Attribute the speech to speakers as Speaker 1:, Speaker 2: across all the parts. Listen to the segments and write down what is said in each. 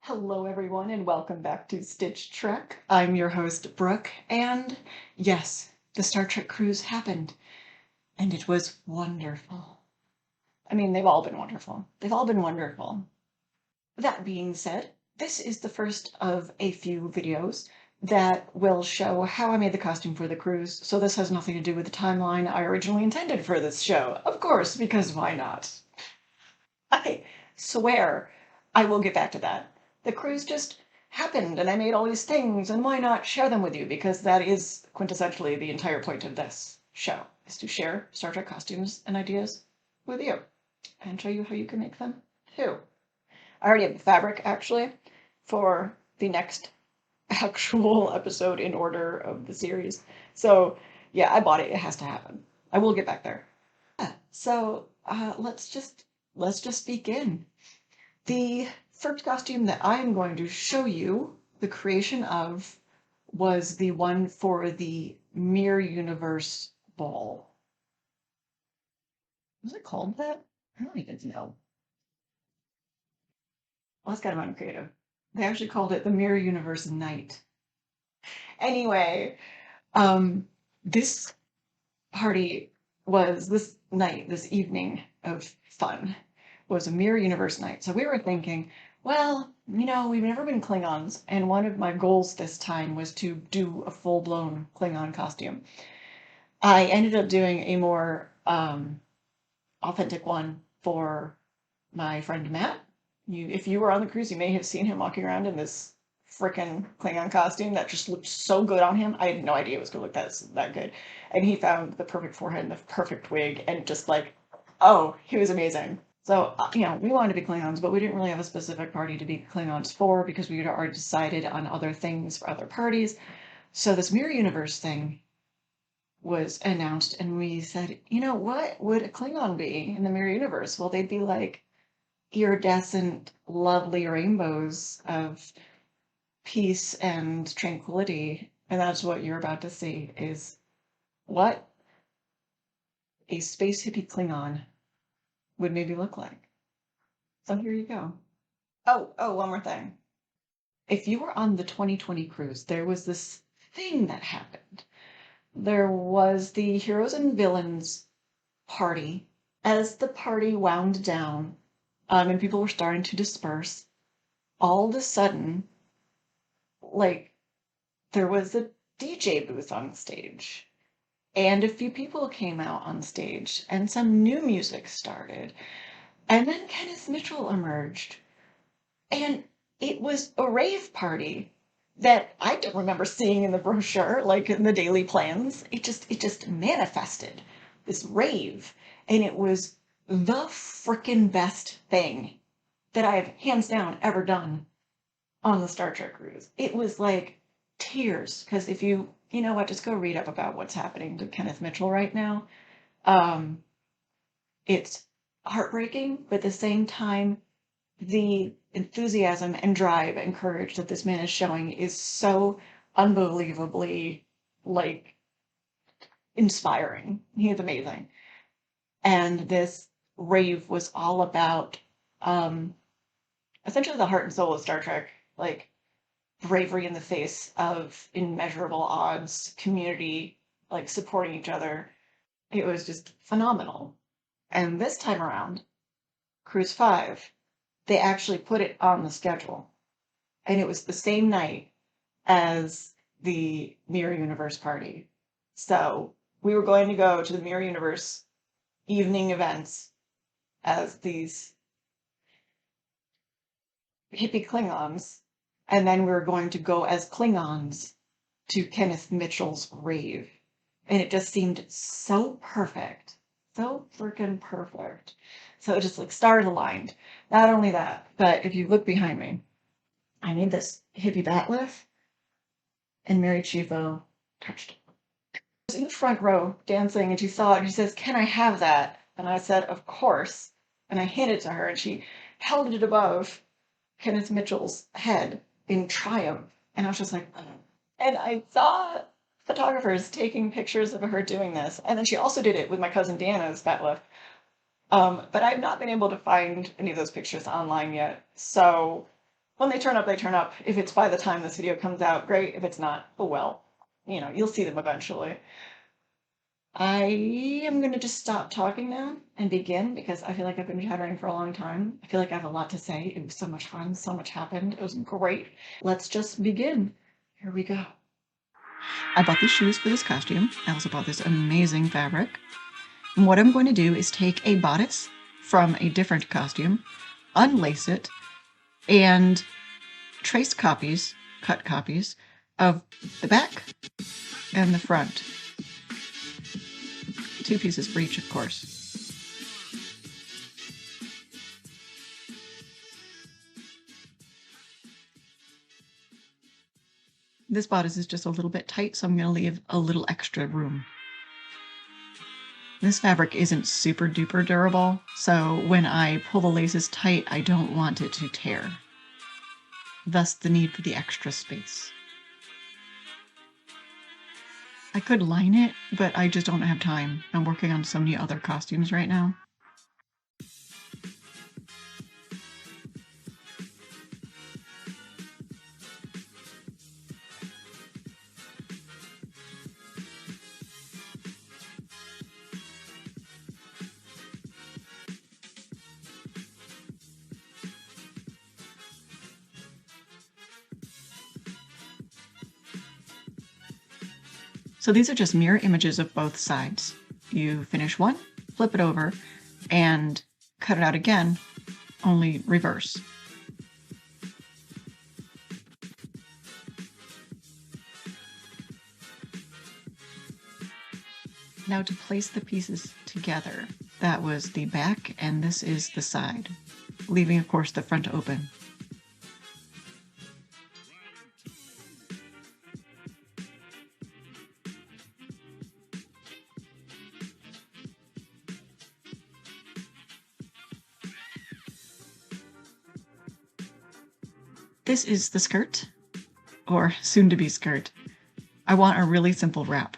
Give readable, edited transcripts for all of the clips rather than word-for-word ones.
Speaker 1: Hello, everyone, and welcome back to Stitch Trek. I'm your host, Brooke, and yes, the Star Trek cruise happened, and it was wonderful. I mean, they've all been wonderful. They've all been wonderful. That being said, this is the first of a few videos that will show how I made the costume for the cruise, so this has nothing to do with the timeline I originally intended for this show. Of course, because why not? I swear I will get back to that. The cruise just happened and I made all these things, and why not share them with you? Because that is quintessentially the entire point of this show, is to share Star Trek costumes and ideas with you and show you how you can make them too. I already have the fabric actually for the next actual episode in order of the series. So yeah, I bought it. It has to happen. I will get back there. So let's just begin. The first costume that I'm going to show you the creation of was the one for the Mirror Universe ball. Was it called that? I don't even know. Well, that's kind of uncreative. They actually called it the Mirror Universe Night. Anyway, this party was this night, this evening of fun was a Mirror Universe night. So we were thinking, well, we've never been Klingons, and one of my goals this time was to do a full-blown Klingon costume. I ended up doing a more authentic one for my friend Matt. If you were on the cruise, you may have seen him walking around in this freaking Klingon costume that just looked so good on him. I had no idea it was going to look that good. And he found the perfect forehead and the perfect wig, and just like, oh, he was amazing. So, we wanted to be Klingons, but we didn't really have a specific party to be Klingons for because we had already decided on other things for other parties. So this Mirror Universe thing was announced, and we said, what would a Klingon be in the Mirror Universe? Well, they'd be like iridescent, lovely rainbows of peace and tranquility. And that's what you're about to see is what a space hippie Klingon would maybe look like. So here you go. Oh, one more thing. If you were on the 2020 cruise, there was this thing that happened. There was the Heroes and Villains party. As the party wound down, and people were starting to disperse, all of a sudden, like, there was a DJ booth on stage. And a few people came out on stage, and some new music started. And then Kenneth Mitchell emerged. And it was a rave party that I don't remember seeing in the brochure, like in the daily plans. It just manifested this rave. And it was the freaking best thing that I have hands down ever done on the Star Trek cruise. It was like tears. Because if you know what, just go read up about what's happening to Kenneth Mitchell right now. It's heartbreaking, but at the same time, the enthusiasm and drive and courage that this man is showing is so unbelievably, like, inspiring. He is amazing. And this rave was all about essentially the heart and soul of Star Trek, like bravery in the face of immeasurable odds, community, like supporting each other. It was just phenomenal. And this time around, Cruise 5, they actually put it on the schedule. And it was the same night as the Mirror Universe party. So we were going to go to the Mirror Universe evening events as these hippie Klingons, and then we were going to go as Klingons to Kenneth Mitchell's rave. And it just seemed so perfect. So freaking perfect. So it just like stars aligned. Not only that, but if you look behind me, I made this hippie bat'leth, and Mary Chivo touched it. I was in the front row dancing, and she saw it, and she says, "Can I have that?" And I said, "Of course." And I handed it to her, and she held it above Kenneth Mitchell's head in triumph. And I was just like, oh. And I saw photographers taking pictures of her doing this. And then she also did it with my cousin Deanna's bat'leth. But I've not been able to find any of those pictures online yet. So When they turn up, they turn up. If it's by the time this video comes out, great. If it's not, oh well. You know, you'll see them eventually. I am going to just stop talking now and begin because I feel like I've been chattering for a long time. I feel like I have a lot to say. It was so much fun. So much happened. It was great. Let's just begin. Here we go. I bought these shoes for this costume. I also bought this amazing fabric. And what I'm going to do is take a bodice from a different costume, unlace it, and trace copies, cut copies, of the back and the front. 2 pieces for each, of course. This bodice is just a little bit tight, so I'm going to leave a little extra room. This fabric isn't super duper durable, so when I pull the laces tight, I don't want it to tear. Thus the need for the extra space. I could line it, but I just don't have time. I'm working on so many other costumes right now. So these are just mirror images of both sides. You finish one, flip it over, and cut it out again, only reverse. Now to place the pieces together, that was the back and this is the side, leaving of course the front open. This is the skirt, or soon-to-be skirt. I want a really simple wrap.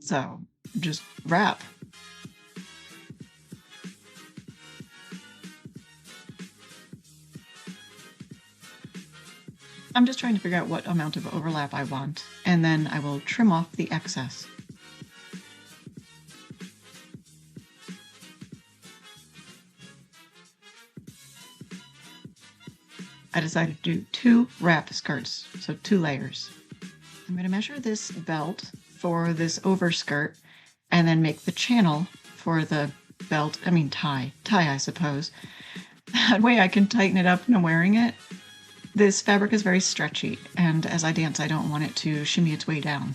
Speaker 1: So, just wrap. I'm just trying to figure out what amount of overlap I want, and then I will trim off the excess. I decided to do 2 wrap skirts, so 2 layers. I'm going to measure this belt for this overskirt and then make the channel for the belt, tie I suppose. That way I can tighten it up when I'm wearing it. This fabric is very stretchy, and as I dance I don't want it to shimmy its way down.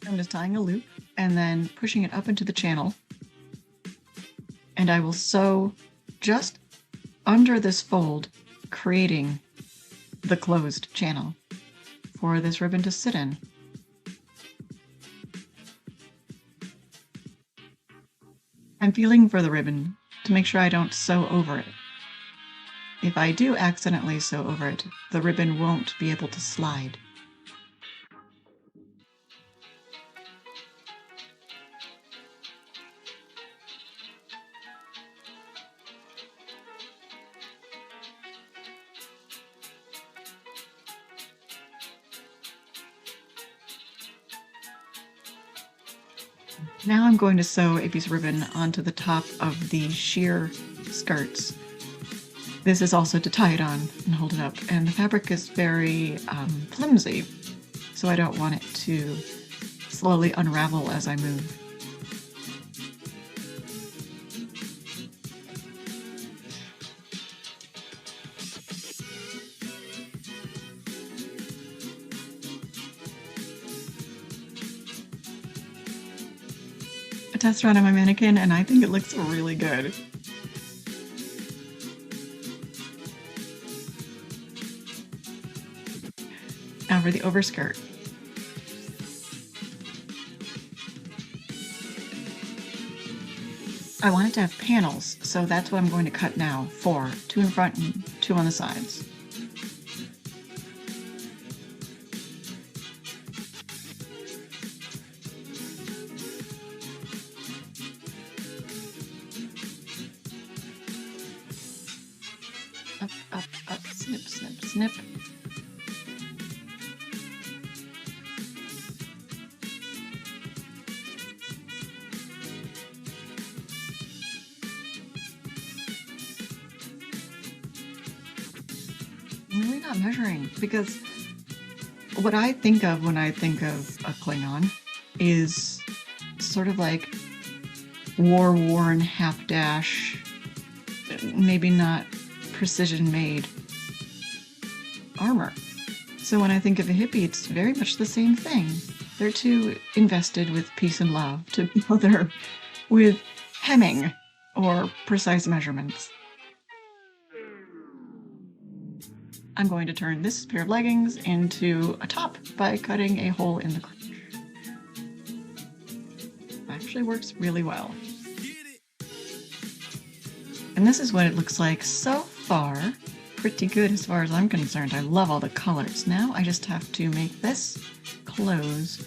Speaker 1: I'm just tying a loop and then pushing it up into the channel. And I will sew just under this fold, creating the closed channel for this ribbon to sit in. I'm feeling for the ribbon to make sure I don't sew over it. If I do accidentally sew over it, the ribbon won't be able to slide. Now I'm going to sew a piece of ribbon onto the top of the sheer skirts. This is also to tie it on and hold it up, and the fabric is very flimsy, so I don't want it to slowly unravel as I move. I test around on my mannequin and I think it looks really good. Now for the overskirt. I want it to have panels, so that's what I'm going to cut now. 4, 2 in front and 2 on the sides. up, up, up, snip, snip, snip. I'm really not measuring because what I think of when I think of a Klingon is sort of like war-worn, half-dash, maybe not precision-made armor. So when I think of a hippie, it's very much the same thing. They're too invested with peace and love to bother with hemming or precise measurements. I'm going to turn this pair of leggings into a top by cutting a hole in the crotch. Actually works really well. And this is what it looks like so far. Pretty good as far as I'm concerned. I love all the colors. Now I just have to make this close.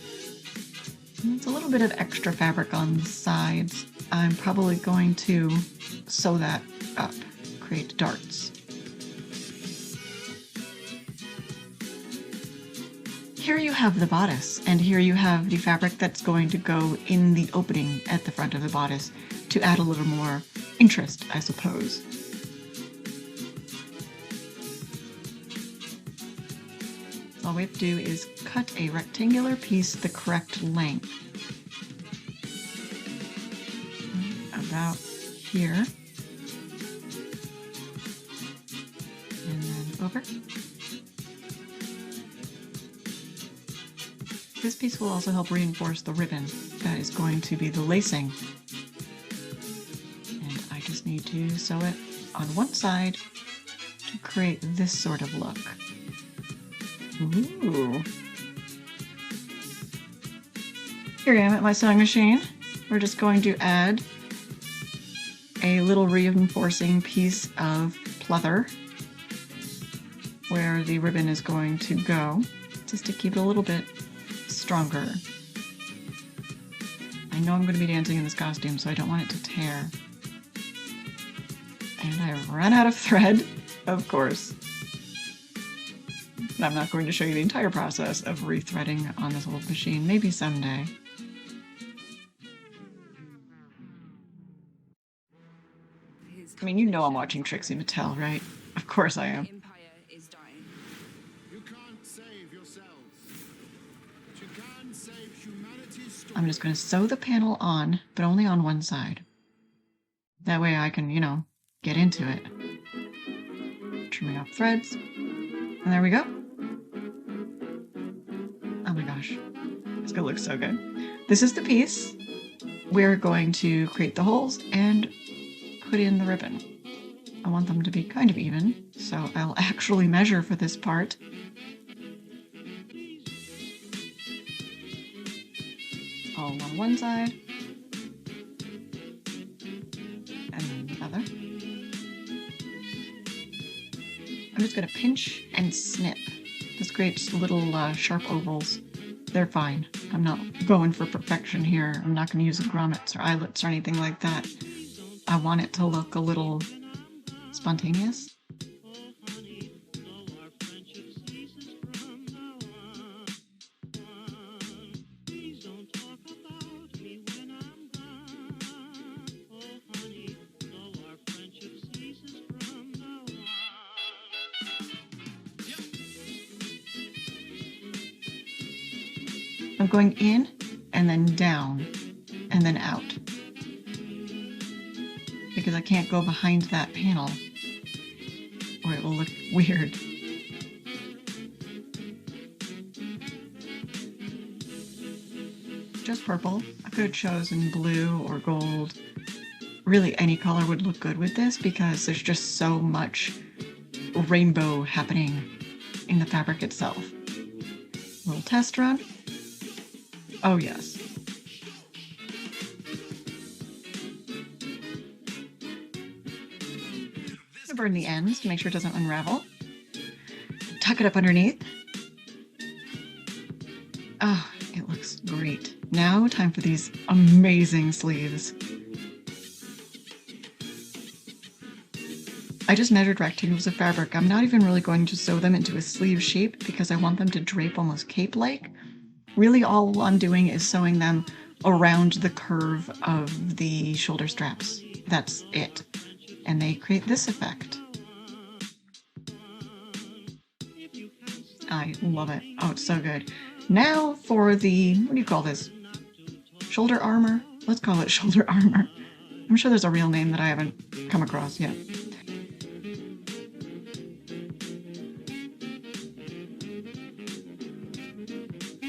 Speaker 1: And it's a little bit of extra fabric on the sides. I'm probably going to sew that up, create darts. Here you have the bodice, and here you have the fabric that's going to go in the opening at the front of the bodice to add a little more interest, I suppose. All we have to do is cut a rectangular piece the correct length. About here. And then over. This piece will also help reinforce the ribbon that is going to be the lacing. And I just need to sew it on one side to create this sort of look. Ooh. Here I am at my sewing machine. We're just going to add a little reinforcing piece of pleather where the ribbon is going to go, just to keep it a little bit stronger. I know I'm going to be dancing in this costume, so I don't want it to tear. And I've run out of thread, of course. And I'm not going to show you the entire process of rethreading on this old machine. Maybe someday. I mean, you know I'm watching Trixie Mattel, right? Of course I am. I'm just going to sew the panel on, but only on one side. That way I can, you know, get into it. Trimming off threads. And there we go. Oh my gosh. It's going to look so good. This is the piece. We're going to create the holes and put in the ribbon. I want them to be kind of even, so I'll actually measure for this part. All on one side, and then the other. I'm just going to pinch and snip. This creates little sharp ovals. They're fine. I'm not going for perfection here. I'm not going to use grommets or eyelets or anything like that. I want it to look a little spontaneous. I'm going in and then down and then out because I can't go behind that panel or it will look weird. Just purple. I could have chosen blue or gold. Really any color would look good with this because there's just so much rainbow happening in the fabric itself. Little test run. Oh, yes. Burn the ends to make sure it doesn't unravel. Tuck it up underneath. Oh, it looks great. Now, time for these amazing sleeves. I just measured rectangles of fabric. I'm not even really going to sew them into a sleeve shape because I want them to drape almost cape-like. Really all I'm doing is sewing them around the curve of the shoulder straps. That's it. And they create this effect. I love it. Oh, it's so good. Now for the, what do you call this? Shoulder armor? Let's call it shoulder armor. I'm sure there's a real name that I haven't come across yet.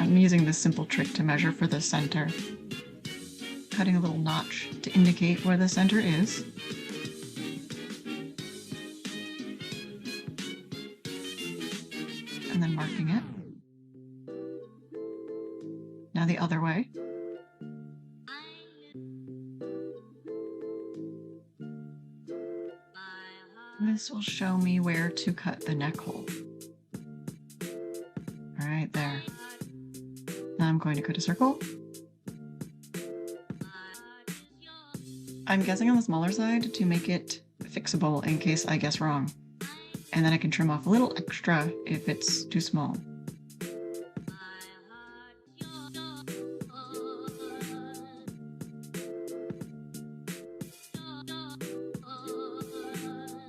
Speaker 1: I'm using this simple trick to measure for the center. Cutting a little notch to indicate where the center is. And then marking it. Now the other way. This will show me where to cut the neck hole. Right there. Now I'm going to cut a circle. I'm guessing on the smaller side to make it fixable in case I guess wrong. And then I can trim off a little extra if it's too small.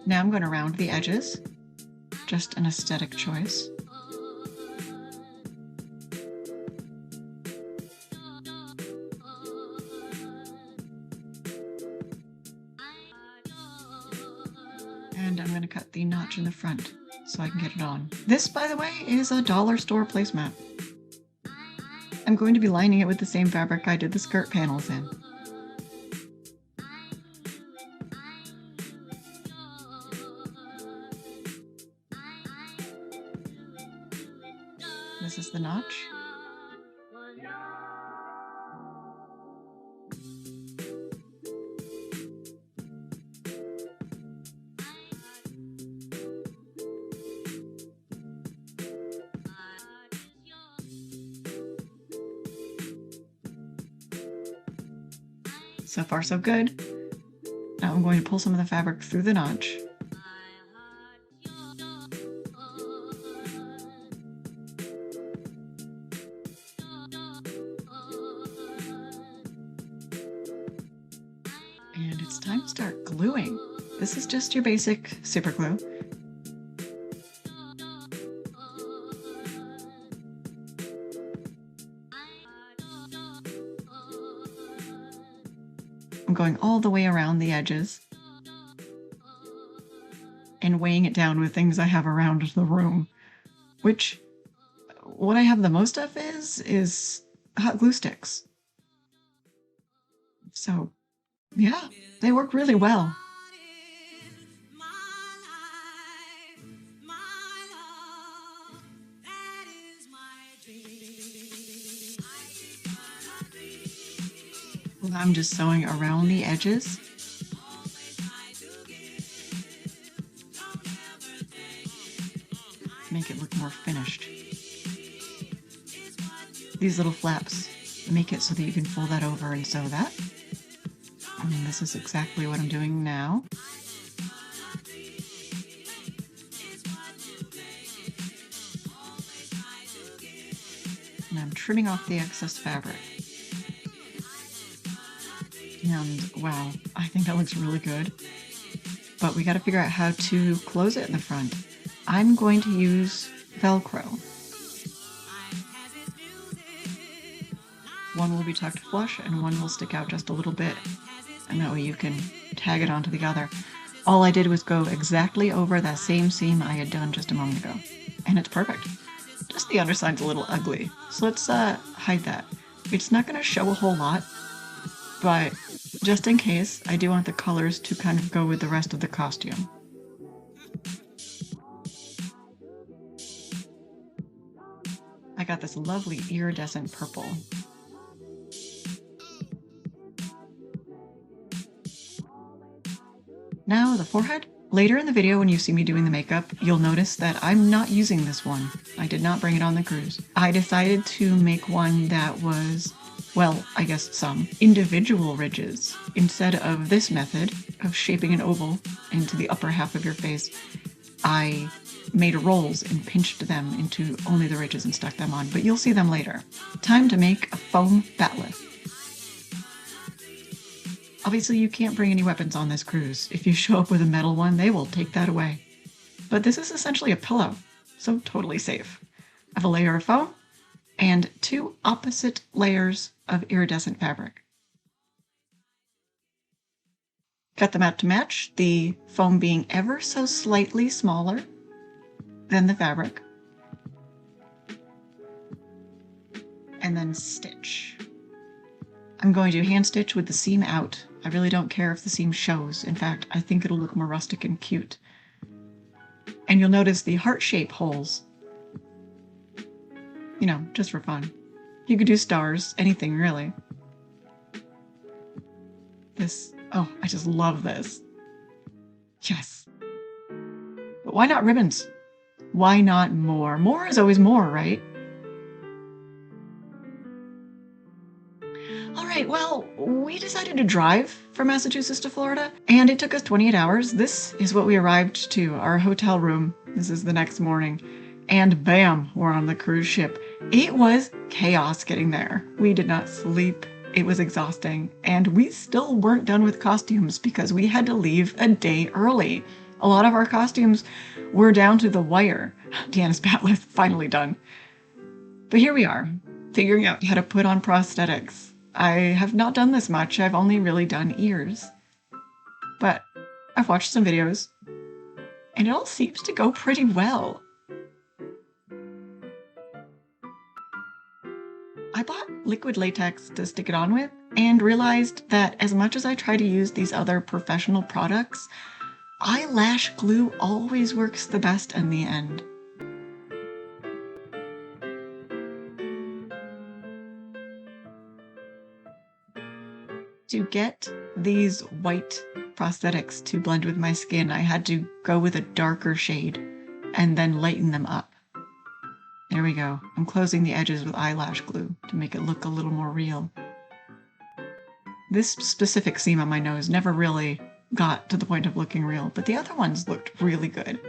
Speaker 1: Now I'm going to round the edges, just an aesthetic choice. And I'm going to cut the notch in the front so I can get it on. This, by the way, is a dollar store placemat. I'm going to be lining it with the same fabric I did the skirt panels in. This is the notch. So far, so good. Now I'm going to pull some of the fabric through the notch. And it's time to start gluing. This is just your basic super glue. I'm going all the way around the edges and weighing it down with things I have around the room, which what I have the most of is hot glue sticks. So yeah, they work really well. I'm just sewing around the edges. Make it look more finished. These little flaps make it so that you can fold that over and sew that. And this is exactly what I'm doing now. And I'm trimming off the excess fabric. And wow, I think that looks really good. But we got to figure out how to close it in the front. I'm going to use Velcro. One will be tucked flush and one will stick out just a little bit. And that way you can tag it onto the other. All I did was go exactly over that same seam I had done just a moment ago. And it's perfect. Just the underside's a little ugly. So let's hide that. It's not going to show a whole lot, but just in case, I do want the colors to kind of go with the rest of the costume. I got this lovely iridescent purple. Now the forehead. Later in the video when you see me doing the makeup, you'll notice that I'm not using this one. I did not bring it on the cruise. I decided to make one that was, well, I guess some individual ridges. Instead of this method, of shaping an oval into the upper half of your face, I made rolls and pinched them into only the ridges and stuck them on, but you'll see them later. Time to make a foam batleth. Obviously, you can't bring any weapons on this cruise. If you show up with a metal one, they will take that away. But this is essentially a pillow, so totally safe. I have a layer of foam and 2 opposite layers of iridescent fabric. Cut them out to match, the foam being ever so slightly smaller than the fabric. And then stitch. I'm going to hand stitch with the seam out. I really don't care if the seam shows. In fact, I think it'll look more rustic and cute. And you'll notice the heart shape holes. You know, just for fun. You could do stars, anything really. Oh, I just love this. Yes. But why not ribbons? Why not more? More is always more, right? All right, well, we decided to drive from Massachusetts to Florida, and it took us 28 hours. This is what we arrived to, our hotel room. This is the next morning. And bam, we're on the cruise ship. It was chaos getting there. We did not sleep. It was exhausting. And we still weren't done with costumes because we had to leave a day early. A lot of our costumes were down to the wire. Deanna's batleth finally done. But here we are, figuring out how to put on prosthetics. I have not done this much. I've only really done ears. But I've watched some videos, and it all seems to go pretty well. I bought liquid latex to stick it on with and realized that as much as I try to use these other professional products, eyelash glue always works the best in the end. To get these white prosthetics to blend with my skin, I had to go with a darker shade and then lighten them up. There we go. I'm closing the edges with eyelash glue to make it look a little more real. This specific seam on my nose never really got to the point of looking real, but the other ones looked really good.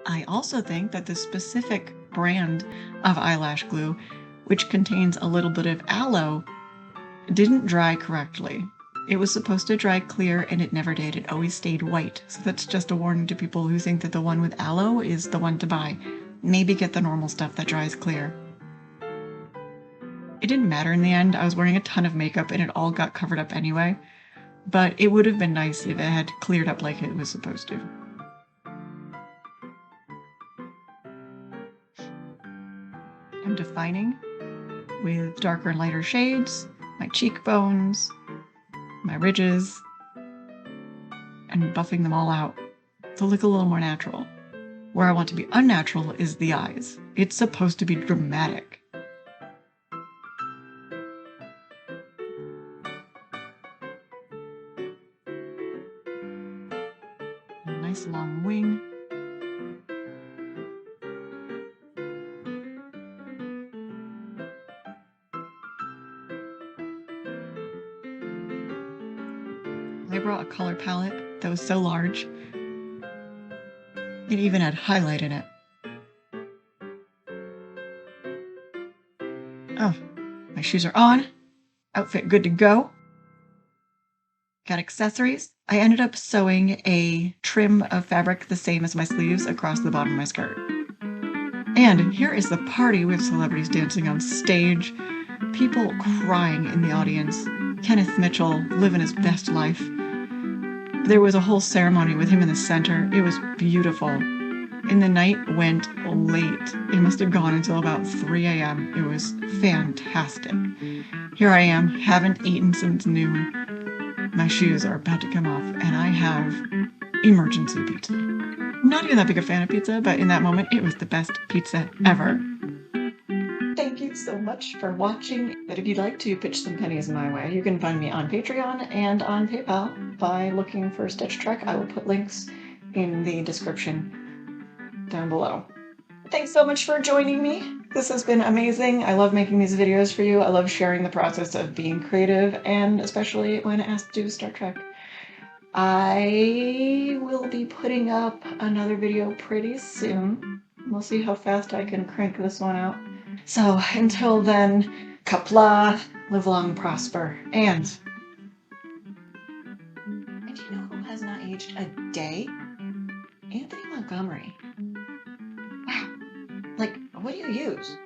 Speaker 1: I also think that the specific brand of eyelash glue, which contains a little bit of aloe, didn't dry correctly. It was supposed to dry clear and it never did. It always stayed white. So that's just a warning to people who think that the one with aloe is the one to buy. Maybe get the normal stuff that dries clear. It didn't matter in the end. I was wearing a ton of makeup and it all got covered up anyway. But it would have been nice if it had cleared up like it was supposed to. I'm defining with darker and lighter shades, my cheekbones, my ridges, and buffing them all out to look a little more natural. Where I want to be unnatural is the eyes. It's supposed to be dramatic. A nice long wing. I brought a color palette that was so large, it even had highlight in it. Oh, my shoes are on. Outfit good to go. Got accessories. I ended up sewing a trim of fabric the same as my sleeves across the bottom of my skirt. And here is the party with celebrities dancing on stage, people crying in the audience, Kenneth Mitchell living his best life. There was a whole ceremony with him in the center. It was beautiful. And the night went late. It must have gone until about 3 a.m. It was fantastic. Here I am, haven't eaten since noon. My shoes are about to come off, and I have emergency pizza. I'm not even that big a fan of pizza, but in that moment, it was the best pizza ever. Thank you so much for watching. But if you'd like to pitch some pennies my way, you can find me on Patreon and on PayPal by looking for Stitch Trek. I will put links in the description down below. Thanks so much for joining me. This has been amazing. I love making these videos for you. I love sharing the process of being creative, and especially when asked to do Star Trek. I will be putting up another video pretty soon. We'll see how fast I can crank this one out. So until then, Kapla, live long and prosper. And do you know who has not aged a day? Anthony Montgomery. Wow. Like, what do you use?